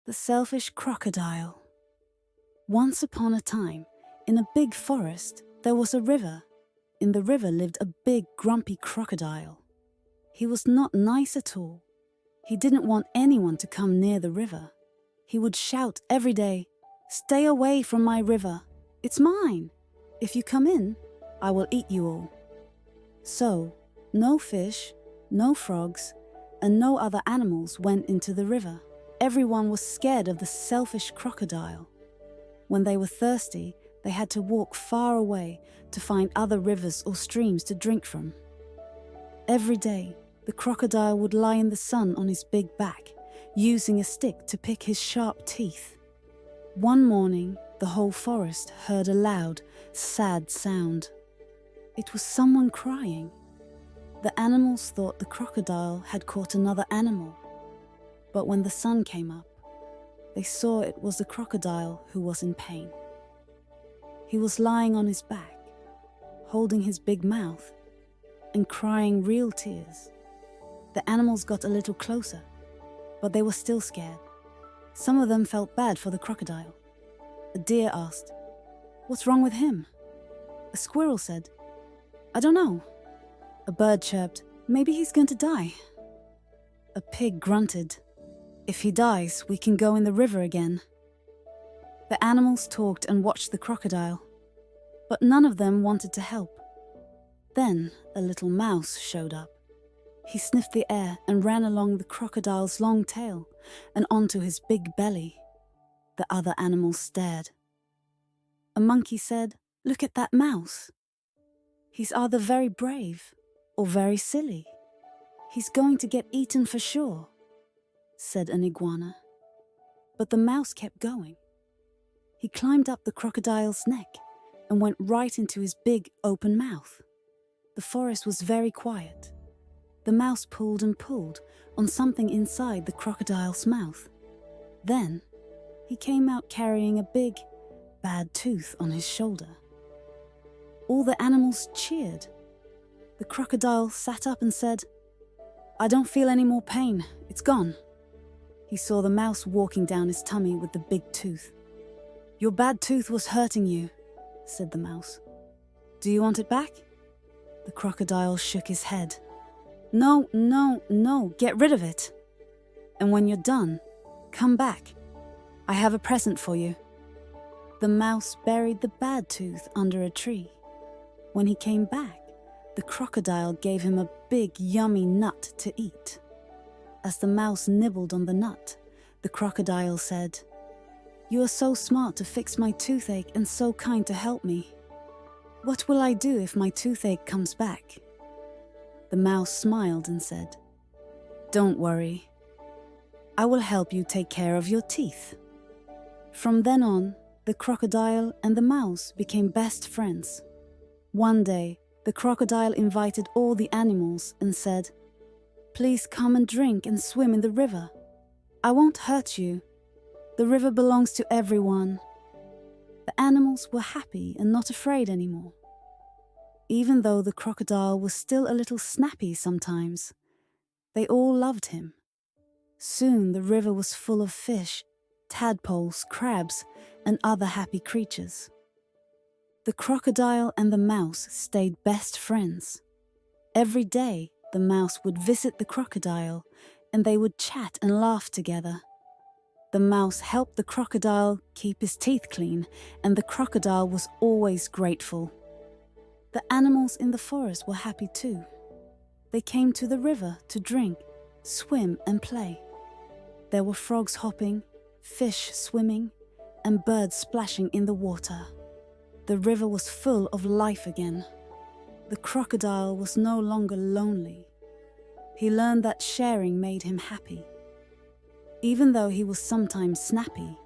The Selfish Crocodile. Once upon a time, in a big forest, there was a river. In the river lived a big, grumpy crocodile. He was not nice at all. He didn't want anyone to come near the river. He would shout every day, "Stay away from my river. It's mine. If you come in, I will eat you all." So, no fish, no frogs, and no other animals went into the river. Everyone was scared of the selfish crocodile. When they were thirsty, they had to walk far away to find other rivers or streams to drink from. Every day, the crocodile would lie in the sun on his big back, using a stick to pick his sharp teeth. One morning, the whole forest heard a loud, sad sound. It was someone crying. The animals thought the crocodile had caught another animal. But when the sun came up, they saw it was the crocodile who was in pain. He was lying on his back, holding his big mouth, and crying real tears. The animals got a little closer, but they were still scared. Some of them felt bad for the crocodile. A deer asked, "What's wrong with him?" A squirrel said, "I don't know." A bird chirped, "Maybe he's going to die." A pig grunted, "If he dies, we can go in the river again." The animals talked and watched the crocodile, but none of them wanted to help. Then a little mouse showed up. He sniffed the air and ran along the crocodile's long tail and onto his big belly. The other animals stared. A monkey said, "Look at that mouse. He's either very brave or very silly. He's going to get eaten for sure," said an iguana. But the mouse kept going. He climbed up the crocodile's neck and went right into his big open mouth. The forest was very quiet. The mouse pulled and pulled on something inside the crocodile's mouth. Then he came out carrying a big, bad tooth on his shoulder. All the animals cheered. The crocodile sat up and said, "I don't feel any more pain. It's gone." He saw the mouse walking down his tummy with the big tooth. "Your bad tooth was hurting you," said the mouse. "Do you want it back?" The crocodile shook his head. "No, no, no, get rid of it. And when you're done, come back. I have a present for you." The mouse buried the bad tooth under a tree. When he came back, the crocodile gave him a big, yummy nut to eat. As the mouse nibbled on the nut, the crocodile said, "You are so smart to fix my toothache and so kind to help me. What will I do if my toothache comes back?" The mouse smiled and said, "Don't worry. I will help you take care of your teeth." From then on, the crocodile and the mouse became best friends. One day, the crocodile invited all the animals and said, "Please come and drink and swim in the river. I won't hurt you. The river belongs to everyone." The animals were happy and not afraid anymore. Even though the crocodile was still a little snappy sometimes, they all loved him. Soon the river was full of fish, tadpoles, crabs, and other happy creatures. The crocodile and the mouse stayed best friends. Every day, the mouse would visit the crocodile, and they would chat and laugh together. The mouse helped the crocodile keep his teeth clean, and the crocodile was always grateful. The animals in the forest were happy too. They came to the river to drink, swim, and play. There were frogs hopping, fish swimming, and birds splashing in the water. The river was full of life again. The crocodile was no longer lonely. He learned that sharing made him happy. Even though he was sometimes snappy,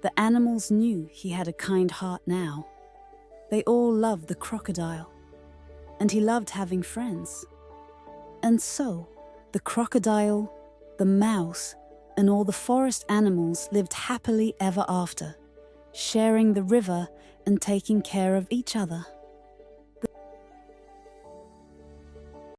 the animals knew he had a kind heart now. They all loved the crocodile, and he loved having friends. And so, the crocodile, the mouse, and all the forest animals lived happily ever after, sharing the river and taking care of each other.